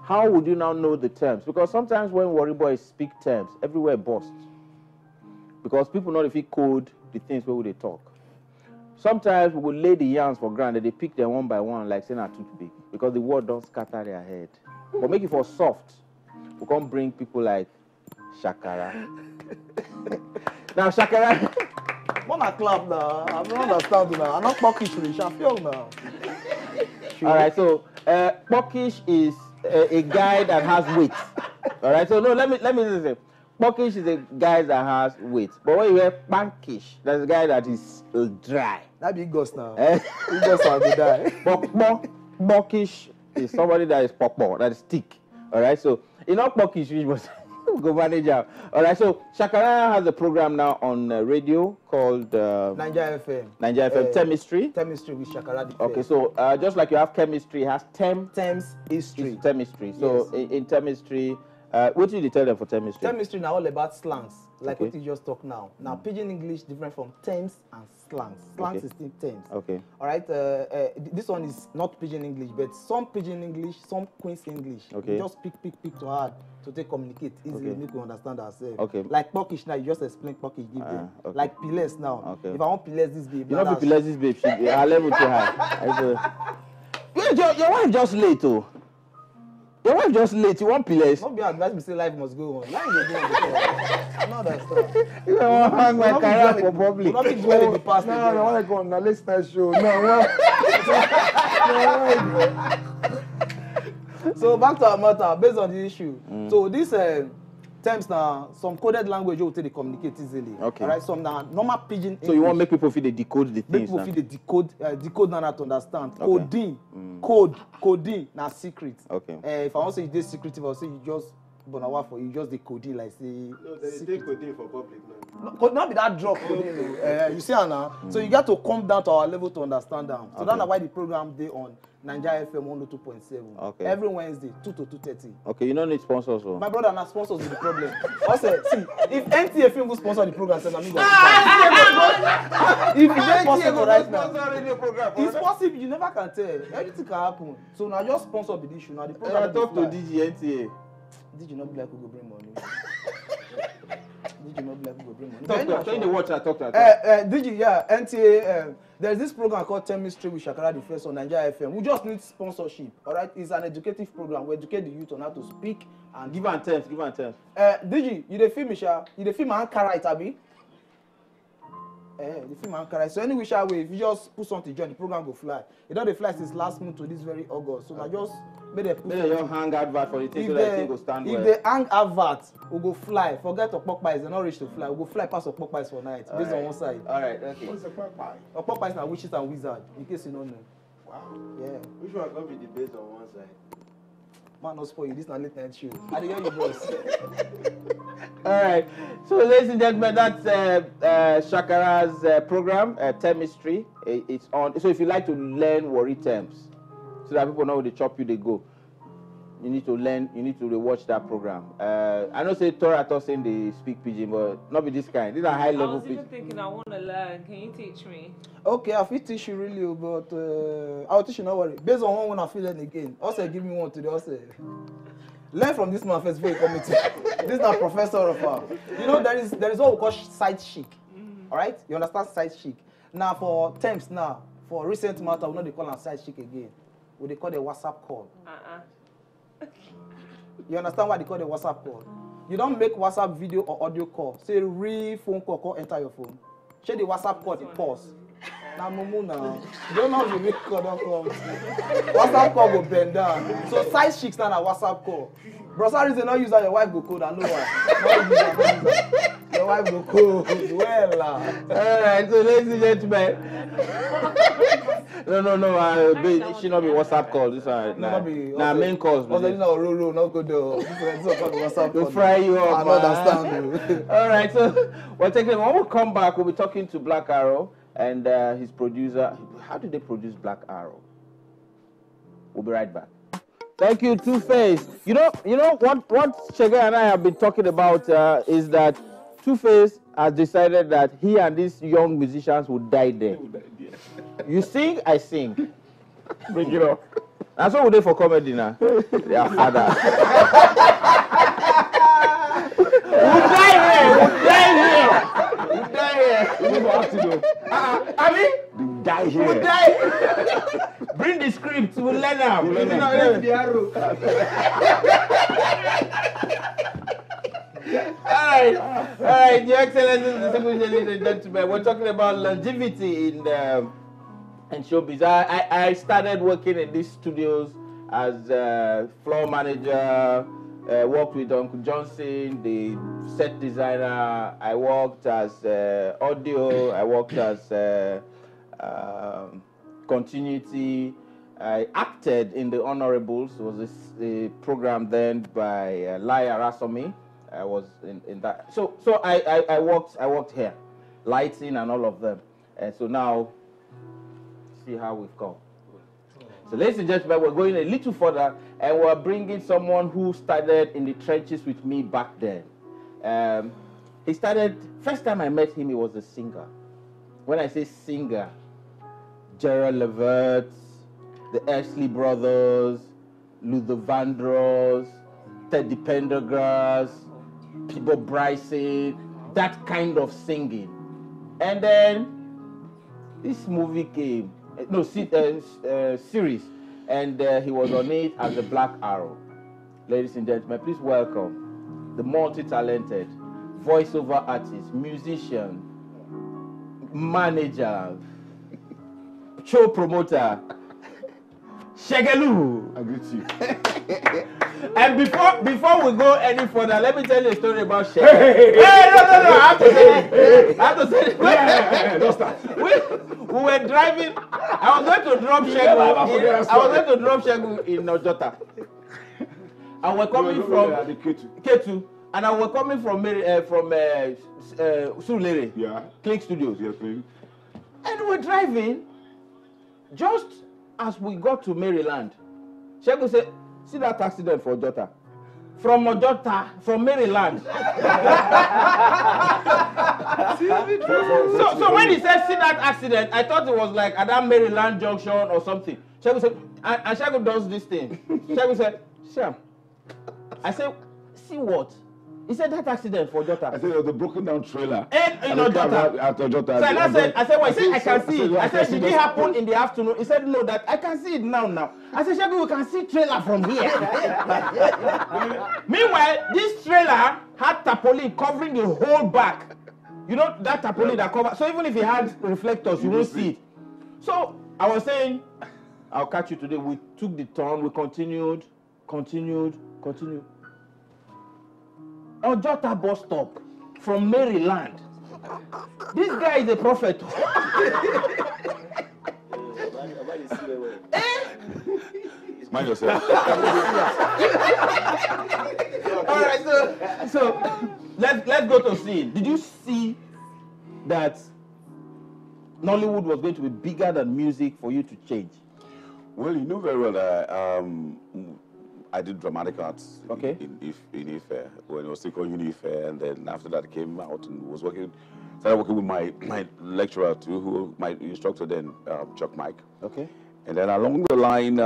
How would you now know the terms? Because sometimes when Warri boys speak terms, everywhere bursts. Because people know if you code the things where would they talk. Sometimes we will lay the yarns for granted, they pick them one by one like saying a toothpick, because the word don't scatter their head. But make it for soft. We can't bring people like Shakara. Now Shakara. What a club now? I'm not understanding now. I'm not pocket rich. I feel now. All right, so Pockish is a guy that has weight. All right, so no, let me say, Pockish is a guy that has weight. But when you hear Pankish, that's a guy that is dry. That be ghost now. Big ghost will be die. Pockish is somebody that is pokpo, that is thick. All right, so Pockish, which was go manager. All right, so Shakara has a program now on radio called Nigeria FM. Nigeria FM Chemistry. Chemistry with Shakara. Okay, so just like you have chemistry, it has terms history. Chemistry. So yes. in chemistry, what did you tell them for chemistry? Chemistry now all about slangs, like what you just talked now. Now, Pidgin English different from terms and slangs. Slangs is still terms. Okay. All right. This one is not Pidgin English, but some Pidgin English, some Queen's English. Okay. You just pick to hard to take communicate easily, make we understand ourselves. Okay. Like Pockish now, you just explain Pockish, give them. Okay. Like Piles now. Okay. If I want Piles this babe, you don't Piles this babe. Her level too high. Your wife just late, oh. Your wife just late. You want Piles? Don't be advised me say life must go on. Life will go on. I don't understand. You don't hang my career for public. Not be dwell in the past. No, I want to go on the late night show. No. So back to our matter, based on the issue. So this terms now, some coded language will take the communicate easily. Okay. All right. Some now normal Pidgin English. So you want to make people feel they decode the things. Make people feel they decode now to understand. Okay. Coding now secret. Okay. If I want to say this secretive, I'll say you just for you just decoding like say. No, they coding for public now. No, could not be that drop. You see now. So you got to come down to our level to understand them. So that's why the program they on Nigeria FM 102.7. Okay. Every Wednesday, 2 to 2:30. Okay, you don't need sponsors, so. My brother not sponsors with the problem. Also, see, if NTA film will sponsor the program, then I'm going if it's possible right now, it's possible. You never can tell. Everything can happen. So now just sponsor the issue. Now the program. I talk to DG NTA. Did you not be like who go bring money? Did you not be like who go bring money? Talk to the watch. I talk to. Did you? Yeah, NTA. There's this program called Chemistry with Shakara the First on Nigeria FM. We just need sponsorship. All right, it's an educative program. We educate the youth on how to speak and give and terms. Did you the film, Misha? You the film Ankara, it abi? The film Ankara. So anyway, way, if you just put something join, the program go fly. It don't fly since last month to this very August. So now just made a put. Maybe you hang advert for the thing so that thing go stand well. If they hang advert, we go fly. Forget Okpokpa, they not reach to fly. We go fly past Okpokpa for night based on one side. All right, okay. What's Okpokpa? Okpokpa is now witches and wizards. In case you don't know. Wow. Yeah. Which one gonna be the base on one side? Man, not spoil you. This is not late night show. I didn't hear your voice. All right. So, ladies and gentlemen, that's Shakara's program, Chemistry. It's on. So, if you like to learn worry terms, so that people know where they chop you, they go. You need to learn. You need to rewatch that program. I know say Tora thought saying they speak pidgin, but not be this kind. These are high level pidgin. I was even thinking I want to learn. Can you teach me? Okay, I feel teach you really, but I'll teach you. No worry. Based on one when I feel learn again. Also, give me one today. Also, learn from this man first before you come to. This is not professor of you know there is what we call side chic. All right, you understand side chic? Now for terms now for recent matter, we know they call them side chic again. What they call the WhatsApp call. You understand why they call the WhatsApp call? You don't make WhatsApp video or audio call. Say real phone call enter your phone. Share the WhatsApp call, it pause. Now mumu now. You don't know how you make call don't come. WhatsApp call go bend down. So side chicks now WhatsApp call. Bro, sorry say not use that your wife go code, I know why. Your wife go code. Well Alright, so ladies and gentlemen. No, it should not be WhatsApp call. This one. Nah, main calls. Also, you know, roll, not good though. This is WhatsApp call. To fry you up. I don't understand. Alright, so we're taking. When we come back, we'll be talking to Black Arrow and his producer. How did they produce Black Arrow? We'll be right back. Thank you, Two-Face. You know what Shege and I have been talking about is that Two-Face has decided that he and these young musicians will die there. You sing, I sing. Bring it up. That's what we do for comedy now. Their father. We'll die here. We'll die here. We don't have to do. I mean, We'll die here. we'll die. Bring the script. We'll learn now. We'll learn now. All right, Your Excellency, ladies and gentlemen, we're talking about longevity in showbiz. I started working in these studios as floor manager, worked with Uncle Johnson, the set designer. I worked as audio, I worked as continuity. I acted in The Honorables. It was a program then by Lai Arasomi. I was in that. So I worked here, lighting and all of them. And so now, see how we've come. So ladies and gentlemen, we're going a little further and we're bringing someone who started in the trenches with me back then. He started, first time I met him, he was a singer. When I say singer, Gerald Levert, the Ashley Brothers, Luther Vandross, Teddy Pendergrass, Peebo Bryson, that kind of singing. And then this movie came, series, and he was on it as a Black Arrow. Ladies and gentlemen, please welcome the multi-talented voiceover artist, musician, manager, show promoter, Shegelu. I greet you. And before we go any further, let me tell you a story about Shegelu. Hey, no, I have to say it. I have to say it. Don't start. We were driving. I was going to drop Shegelu in Ojota. And we're coming from Ketu. And I was coming from Surulere. Yeah. Click Studios. Yes, please. And we're driving. Just as we got to Maryland, Shegu said, see that accident for Ojota? From Ojota, from Maryland. so when he said, see that accident, I thought it was like at that Maryland junction or something. Shegu said, and Shegu does this thing. Shegu said, Sham. I said, see what? He said that accident for Ojota. I said there was a broken down trailer. In Ojota. At Ojota. So I said, well, he said, I can see it. I said, did it happen in the afternoon? He said, no, that I can see it now. I said, Shegu, we can see trailer from here. Meanwhile, this trailer had tarpaulin covering the whole back. You know, that tarpaulin that covers. So even if it had reflectors, you won't see it. So I was saying, I'll catch you today. We took the turn, we continued. Ojota bus stop from Maryland. This guy is a prophet. Mind yourself. All right, so let's go to scene. Did you see that Nollywood was going to be bigger than music for you to change? Well, you know very well that I did dramatic arts in Ife, when it was still called Uni Ife, and then after that I came out and started working with my lecturer too, who my instructor then, Chuck Mike. Okay. And then along the line,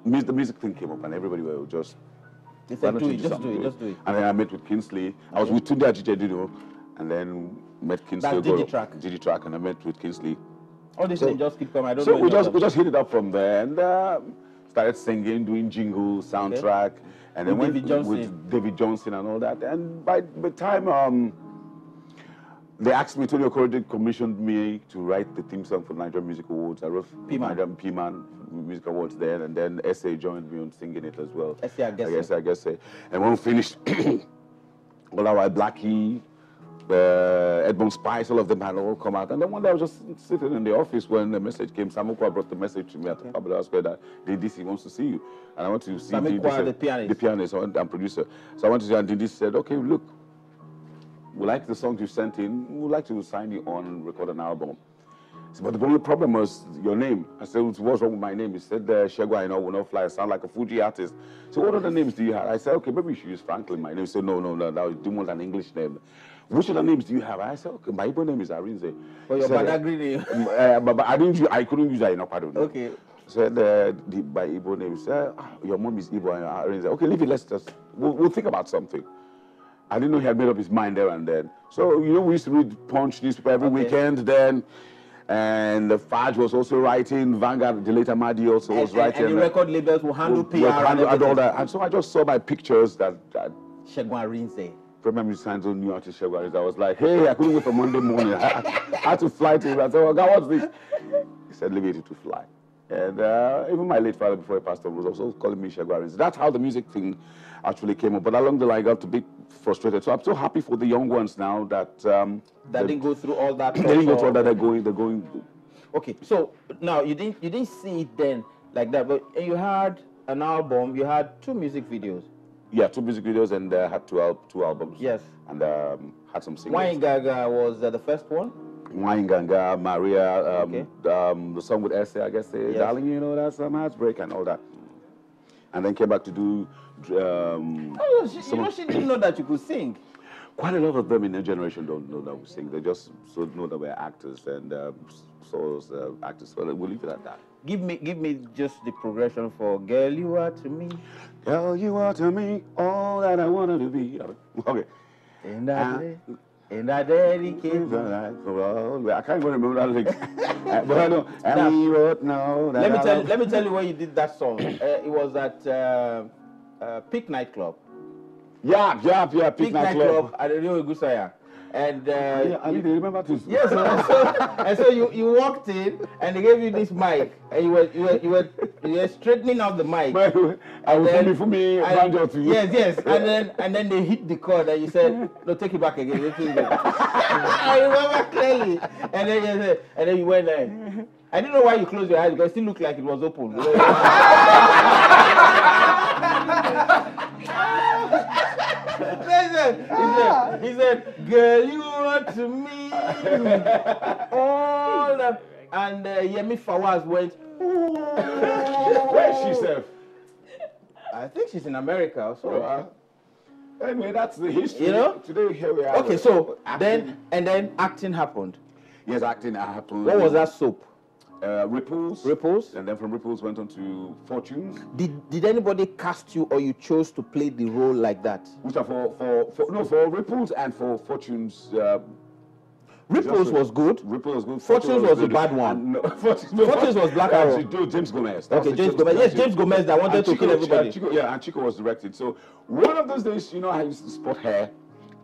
the music thing came up, and everybody were just they said, just do it. And then I met with Kingsley. Okay. I was with Tunde Ajije, and then met Kingsley. That's Digitrack, and I met with Kingsley. All these things just keep coming. I don't know. So we just hit it up from there, and started singing, doing jingle, soundtrack, and then went with David Johnson and all that. And by the time they asked me, Tony Okorede commissioned me to write the theme song for the Nigerian Music Awards. I wrote Nigerian P-Man Music Awards then, and then SA joined me on singing it as well. SA, I guess. And when we finished, Olawa Blackie, Edmond Spice, all of them had all come out. And then one day I was just sitting in the office when the message came. Samukwa brought the message to me at the Fabulous Square that DC wants to see you. And I want to see Samukwa, the pianist and producer. So I went to see, and DC said, okay, look, we like the songs you sent in. We'd like to sign you on and record an album. Said, but the only problem was your name. I said, what's wrong with my name? He said, Shegwa, will not fly. I sound like a Fuji artist. So what other names do you have? I said, okay, maybe you should use Franklin, my name. He said, no, I do want an English name. Which other names do you have? I said, okay, my Igbo name is Arinze. Well, your Badagry name? But I couldn't use that in Okado. Okay. Said, my Igbo name. He said, your mom is Igbo and Arinze. Okay, leave it, we'll think about something. I didn't know he had made up his mind there and then. So, we used to read Punch newspaper every weekend then. And the Faj was also writing, Vanguard, the later Mahdi also was writing. And the record labels will handle PR and all that. And so I just saw my pictures that Shegwa Rinze. Premier Musicians on New Artist Shegwa Rinze. I was like, hey, I couldn't wait for Monday morning. I had to fly to him. I said, oh, God, what's this? He said, leave it to fly. And even my late father, before he passed on, was also calling me Shegwa Rinze. That's how the music thing actually came up. But along the line, I got a bit frustrated. So I'm so happy for the young ones now that that didn't go through all that. They didn't go through all that. They're going. Okay, so now you didn't see it then like that, but you had an album. You had 2 music videos. Yeah, 2 music videos, and had two albums. Yes. And had some singles. Wine Gaga was the first one. Wine Gaga, Maria, the song with Essay, I guess, yes. Darling, that's some heartbreak and all that. And then came back to do. She didn't know that you could sing. Quite a lot of them in their generation don't know that we sing. They just know that we're actors and actors. So we'll leave it at that. Give me just the progression for Girl You Are to Me. Girl, you are to me all that I wanted to be. Okay. And I dedicate my life. I can't even remember that lyric. But I know. And we wrote no. Let me tell you where you did that song. It was at Peak Nightclub. Yeah, Peak Nightclub at the Rio Gusaya. And I didn't remember this. Yes, and so you walked in and they gave you this mic and you were straightening out the mic. I was for me banjo to you. Yes, and then they hit the chord and you said, no, take it back again. I remember clearly. And then you went there. I didn't know why you closed your eyes because it still looked like it was open. He said, girl, you are to me. All that. And Yemi Fawaz went, where is she, Seth? I think she's in America or so. Anyway, that's the history. Today, here we are. Okay, so then acting happened. Yes, acting happened. What was that soap? Ripples. And then from Ripples went on to Fortunes. Did anybody cast you or you chose to play the role like that? Which are for Ripples and for Fortunes. Ripples was good. Ripples was good. Fortunes was the bad one. Fortunes was Black Arrow. James Gomez. Okay, James Gomez. Yes, James Gomez that wanted to kill everybody. And Chico was directed. So one of those days, I used to spot hair.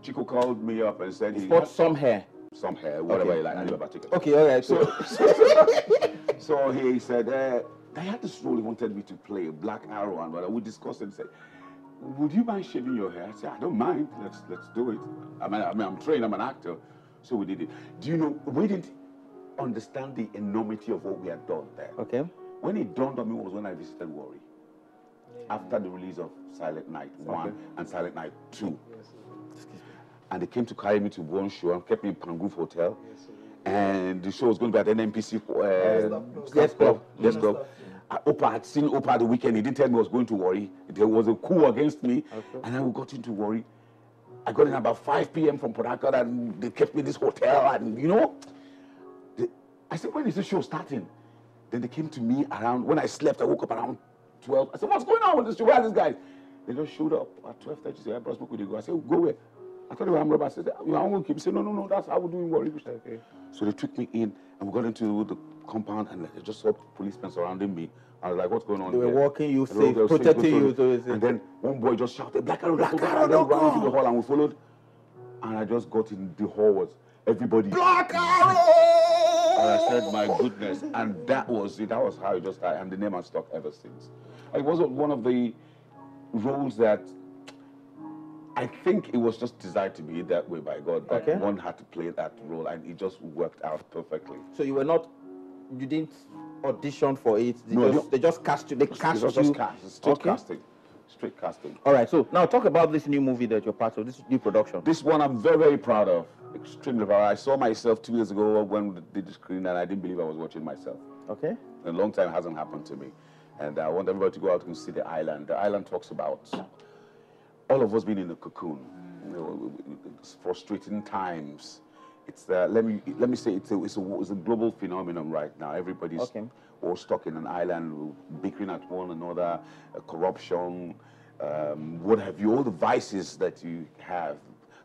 Chico called me up and said he spot some hair. Some hair, whatever you like. Okay, all right. So he said, I had this role he wanted me to play, Black Arrow, and we discussed it and said, would you mind shaving your hair? I said, I don't mind. Let's do it. I mean, I'm trained. I'm an actor. So we did it. Do you know, we didn't understand the enormity of what we had done there. Okay. When it dawned on me was when I visited Warri. after the release of Silent Night 1 and Silent Night 2. And they came to carry me to one show and kept me in Pangrove Hotel. And the show was going to be at NMPC Yes Club. Opa had seen Opa the weekend. He didn't tell me I was going to Warri. There was a coup against me. And then we got into Warri. I got in about 5 p.m. from Port Harcourt, and they kept me in this hotel. And, you know, I said, when is the show starting? Then they came to me around, when I slept, I woke up around 12. I said, what's going on with this show? Where are these guys? They just showed up at 12:30. They said, I brought smoke with you. Go. I said, go where? I thought they were Amroba. I said, you are going to keep. He said, no, that's how we're doing Warri. Okay. So they took me in, and we got into the compound, and I just saw policemen surrounding me. I was like, what's going on? They were walking you safe, they protecting you. And then one boy just shouted, Black Arrow, Black Arrow, and then ran into the hall, and we followed. And I just got in the hall, was everybody. Black Arrow! And I said, my goodness. And that was it. That was how it just started. And the name has stuck ever since. It was one of the roles that I think it was just designed to be that way by God. That one had to play that role, and it just worked out perfectly. So you didn't audition for it? They just cast you? They cast you? Straight casting. Straight casting. All right, so now talk about this new movie that you're part of, this new production. This one I'm very, very proud of. Extremely proud. I saw myself 2 years ago when we did the screen, and I didn't believe I was watching myself. Okay. A long time hasn't happened to me. And I want everybody to go out and see the island. The island talks about all of us being in a cocoon. You know, it's frustrating times. It's let me say it's a global phenomenon right now. Everybody's all stuck in an island, bickering at one another, corruption, what have you, all the vices that you have.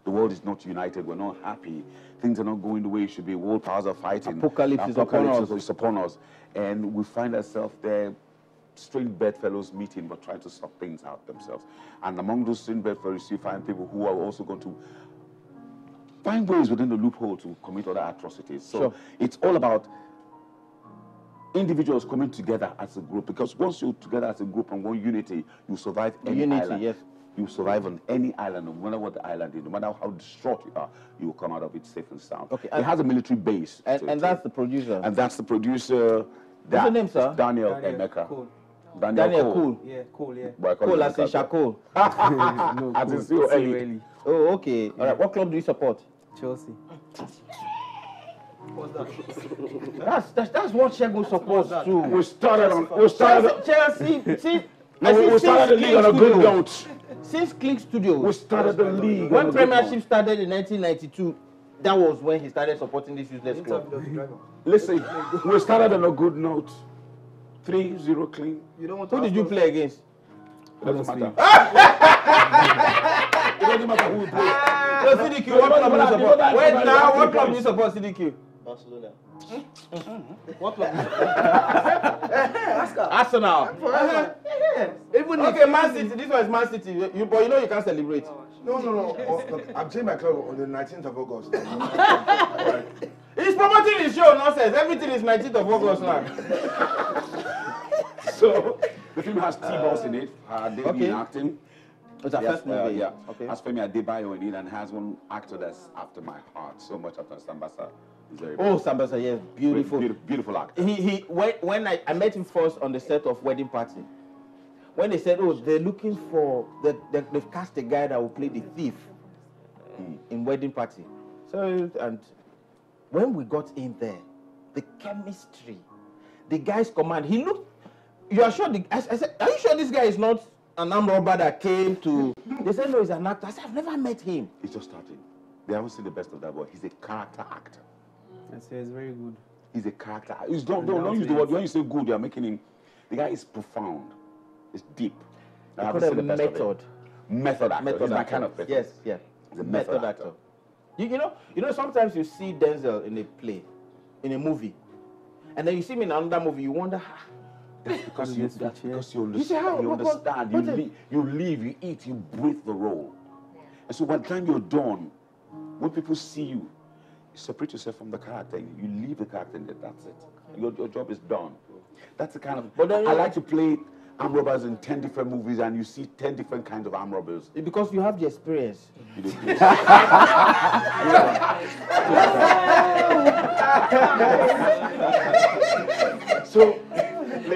The world is not united. We're not happy. Things are not going the way it should be. World powers are fighting. Apocalypse is upon us. And we find ourselves there, strange bedfellows meeting, but trying to sort things out themselves. And among those strange bedfellows, you find people who are also going to find ways within the loophole to commit other atrocities. So it's all about individuals coming together as a group, because once you're together as a group and one unity, you survive any island. Yes. You survive on any island, no matter what the island is, no matter how distraught you are, you will come out of it safe and sound. Okay, it has a military base. And that's the producer. And that's the producer. What's your name, sir? Daniel Emeka. Cool. Daniel Cool. Yeah, cool, yeah. Cool as in Shakul. As in C-O-L-E. Oh, okay. All right. What club do you support? Chelsea. What's that? That's what Shegun supports too. We started Chelsea. See, we started the league on a good note. Since Click Studios, we started the league. When Premiership started in 1992, that was when he started supporting this useless club. Listen, we started on a good note. 3-0 clean. Who did you play against? It doesn't matter. It doesn't matter who we play. So CDQ, what club do you support? Wait now, what club do you support, CDQ? Barcelona. What club? Arsenal. Even okay, Man City. This one is Man City. But you know you can't celebrate. No. Look, I'm changing my club on the 19th of August. He's promoting his show, nonsense. Everything is 19th of August now. So, the film has T-Boss in it. They've acting. It's our first movie. Yeah. Okay. Has Femi Adebayo in it, and has one actor that's after my heart so much, after Sambasa. Sambasa, yes, beautiful. Beautiful actor. When I met him first on the set of Wedding Party, when they said, they're looking for, they've cast a guy that will play the thief in Wedding Party. So, and when we got in there, the chemistry, the guy's command, he looked, you are sure, I said, are you sure this guy is not an armed robber that came to, they said, no, he's an actor. I said, I've never met him. He's just starting. They haven't seen the best of that boy. He's a character actor. I say it's very good. He's a character. Don't use the word. When you say good, you're making him. The guy is profound. It's deep. I haven't seen the best of it. Method actor. He's my kind of person. Yes, yeah. He's a method actor. You know, sometimes you see Denzel in a play, in a movie, and then you see him in another movie. You wonder, because you understand. You live, you eat, you breathe the role. And so by the time you're done, when people see you, you separate yourself from the character. You leave the character, and that's it. Your job is done. That's the kind of. But I like to play armed robbers in 10 different movies, and you see 10 different kinds of armed robbers. Because you have the experience. So,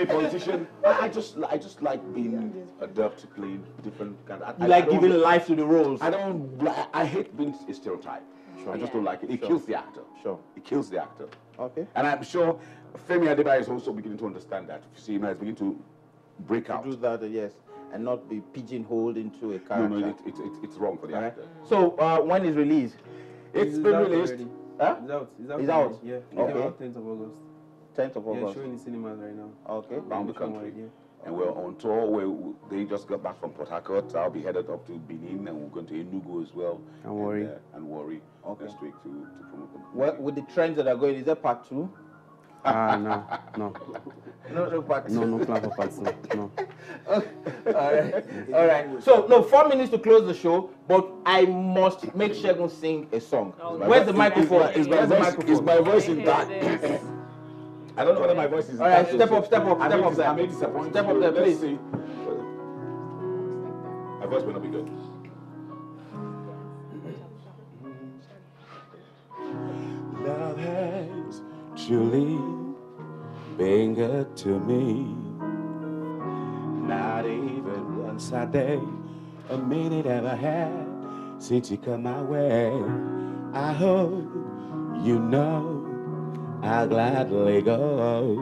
play politician. I just like being adept to play different kind of. You like giving life to the roles. I hate being a stereotype. Sure. I just don't like it. It kills the actor. Sure. It kills the actor. Okay. And I'm sure Femi Adebayo is also beginning to understand that. You see, him as beginning to break out. Do that, yes, and not be pigeonholed into a character. No, it's wrong for the actor. So when is release? It's been released. Huh? It's out. Yeah. Okay. Out 10th of August. 10th of August. Yeah, showing in cinemas right now. Okay. Around the country. And we're on tour. They just got back from Port Harcourt. I'll be headed up to Benin, and we're going to Enugu as well. And Warri. Next week to promote them. Well, with the trends that are going, is there part 2? No. No part 2. No plan for part 2. No. All right. So, no, 4 minutes to close the show, but I must make Segun sing a song. Where's the microphone? Is my voice intact? I don't know whether my voice is. All right, step up there. I may disappoint. Step up there, please. See. My voice will not be good. Love has truly been good to me. Not even once a day, a minute ever had since you come my way. I hope you know I'll gladly go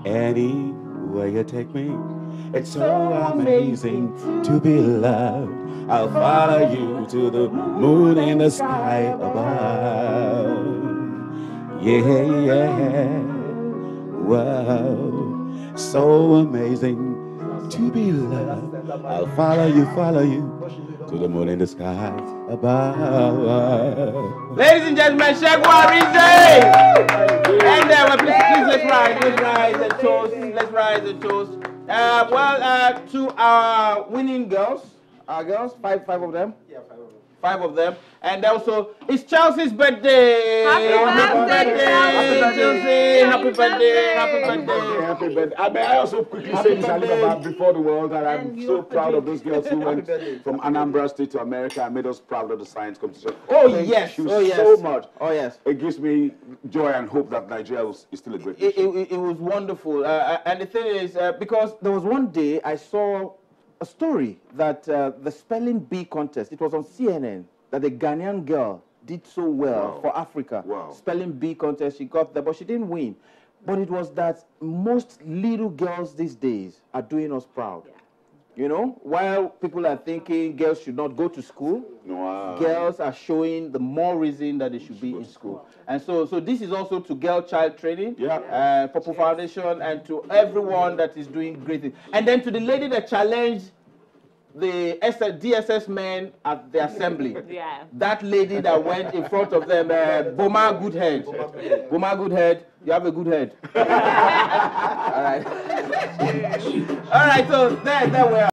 anywhere you take me. It's so amazing to be loved. I'll follow you to the moon in the sky above. Yeah, wow, so amazing to be loved. I'll follow you to the moon in the sky above. Ladies and gentlemen, Segun Arinze! And please let's rise and toast. Let's rise and toast. To our winning girls, our girls, five of them. Yeah, 5 of them. And also, it's Chelsea's birthday. Happy birthday, Chelsea. Happy birthday. May I also quickly say this, Alibaba, before the world, that I'm so proud of those girls who went from Anambra State to America and made us proud of the science competition. Thank you so much. Oh, yes. It gives me joy and hope that Nigeria is still a great nation. It was wonderful. And the thing is, because there was one day I saw a story that the spelling bee contest, it was on CNN, that the Ghanaian girl did so well for Africa. Spelling bee contest, she got there, but she didn't win. But it was that most little girls these days are doing us proud. Yeah. You know, while people are thinking girls should not go to school, girls are showing the more reason that they should be in school. And so this is also to Girl Child Training, Purple Foundation, and to everyone that is doing great things. And then to the lady that challenged the DSS men at the assembly. Yeah. That lady that went in front of them, Boma Goodhead. Boma Goodhead, you have a good head. All right. All right, so there we are.